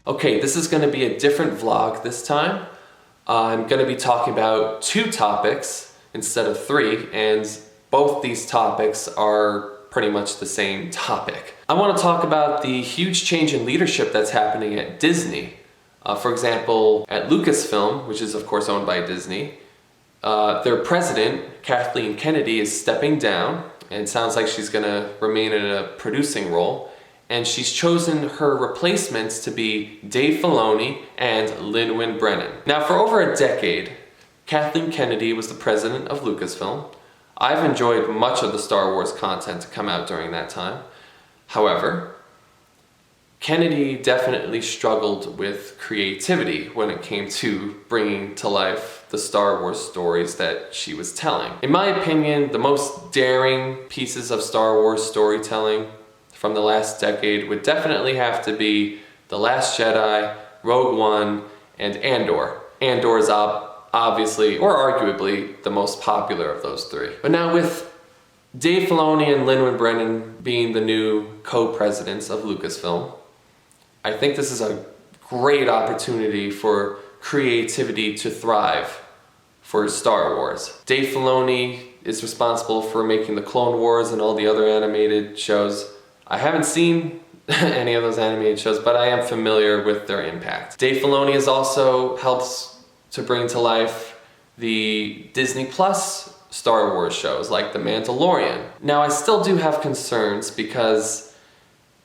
Okay, this is going to be a different vlog this time. I'm going to be talking about 2 topics instead of 3, and both these topics are pretty much the same topic. I want to talk about the huge change in leadership that's happening at Disney. For example, at Lucasfilm, which is of course owned by Disney, their president, Kathleen Kennedy, is stepping down, and it sounds like she's going to remain in a producing role. And she's chosen her replacements to be Dave Filoni and Lin-Manuel Brennan. Now, for over a decade, Kathleen Kennedy was the president of Lucasfilm. I've enjoyed much of the Star Wars content to come out during that time. However, Kennedy definitely struggled with creativity when it came to bringing to life the Star Wars stories that she was telling. In my opinion, the most daring pieces of Star Wars storytelling from the last decade would definitely have to be The Last Jedi, Rogue One, and Andor. Andor is obviously, or arguably, the most popular of those 3. But now with Dave Filoni and Lin-Manuel Brennan being the new co-presidents of Lucasfilm, I think this is a great opportunity for creativity to thrive for Star Wars. Dave Filoni is responsible for making the Clone Wars and all the other animated shows. I haven't seen any of those animated shows, but I am familiar with their impact. Dave Filoni also helps to bring to life the Disney Plus Star Wars shows like The Mandalorian. Now, I still do have concerns because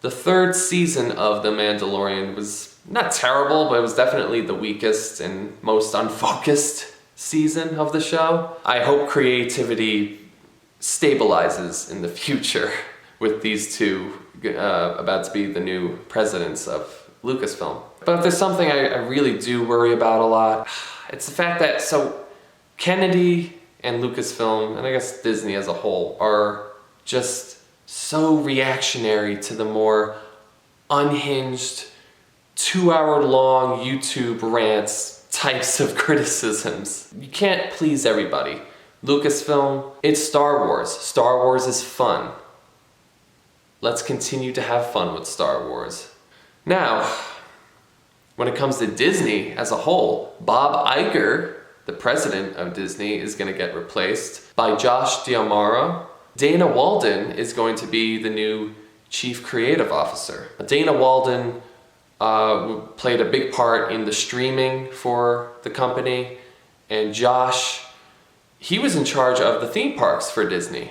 the 3rd season of The Mandalorian was not terrible, but it was definitely the weakest and most unfocused season of the show. I hope creativity stabilizes in the future with these 2 about to be the new presidents of Lucasfilm. But if there's something I really do worry about a lot, it's the fact that Kennedy and Lucasfilm, and I guess Disney as a whole, are just so reactionary to the more unhinged, 2-hour-long YouTube rants types of criticisms. You can't please everybody. Lucasfilm, it's Star Wars. Star Wars is fun. Let's continue to have fun with Star Wars. Now, when it comes to Disney as a whole, Bob Iger, the president of Disney, is going to get replaced by Josh D'Amaro. Dana Walden is going to be the new chief creative officer. Dana Walden played a big part in the streaming for the company, and Josh, he was in charge of the theme parks for Disney.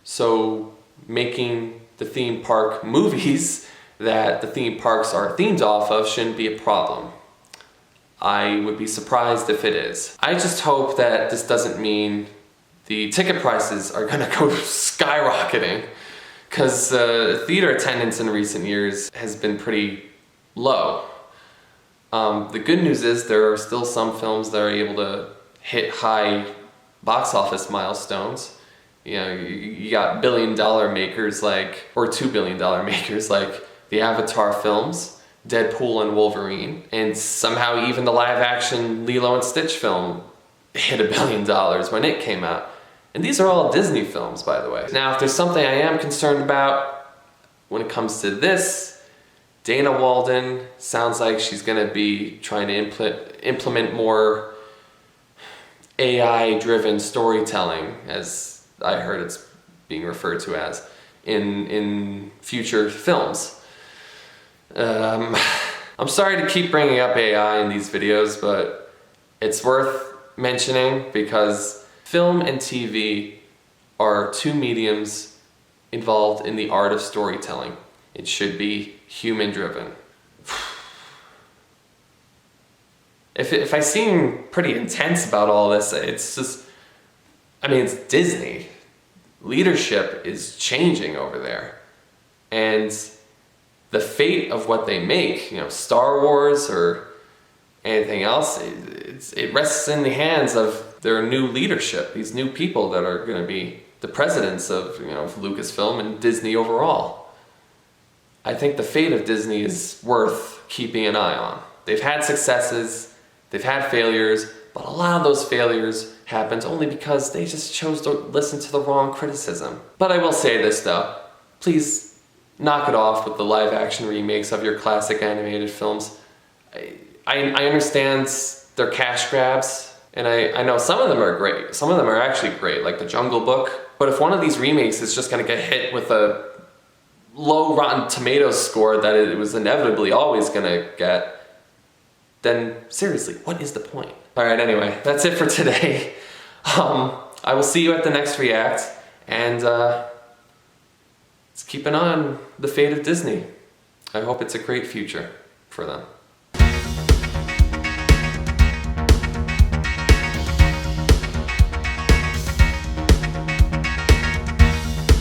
So making the theme park movies that the theme parks are themed off of shouldn't be a problem. I would be surprised if it is. I just hope that this doesn't mean the ticket prices are gonna go skyrocketing, because theater attendance in recent years has been pretty low. The good news is there are still some films that are able to hit high box office milestones. You know, you got $1 billion makers like, or $2 billion makers like the Avatar films, Deadpool and Wolverine, and somehow even the live action Lilo and Stitch film hit $1 billion when it came out. And these are all Disney films, by the way. Now, if there's something I am concerned about when it comes to this, Dana Walden sounds like she's gonna be trying to implement more AI-driven storytelling, as I heard it's being referred to as, in future films. I'm sorry to keep bringing up AI in these videos, but it's worth mentioning because film and TV are 2 mediums involved in the art of storytelling. It should be human-driven. If I seem pretty intense about all this, it's just, I mean, it's Disney. Leadership is changing over there. And the fate of what they make, you know, Star Wars or anything else, it rests in the hands of their new leadership, these new people that are going to be the presidents of, you know, Lucasfilm and Disney overall. I think the fate of Disney is worth keeping an eye on. They've had successes, they've had failures, but a lot of those failures happened only because they just chose to listen to the wrong criticism. But I will say this though, please knock it off with the live action remakes of your classic animated films. I understand they're cash grabs, and I know some of them are great. Some of them are actually great, like The Jungle Book. But if one of these remakes is just gonna get hit with a low Rotten Tomatoes score that it was inevitably always gonna get, then seriously, what is the point? All right, anyway, that's it for today. I will see you at the next React, and let's keep an eye on the fate of Disney. I hope it's a great future for them.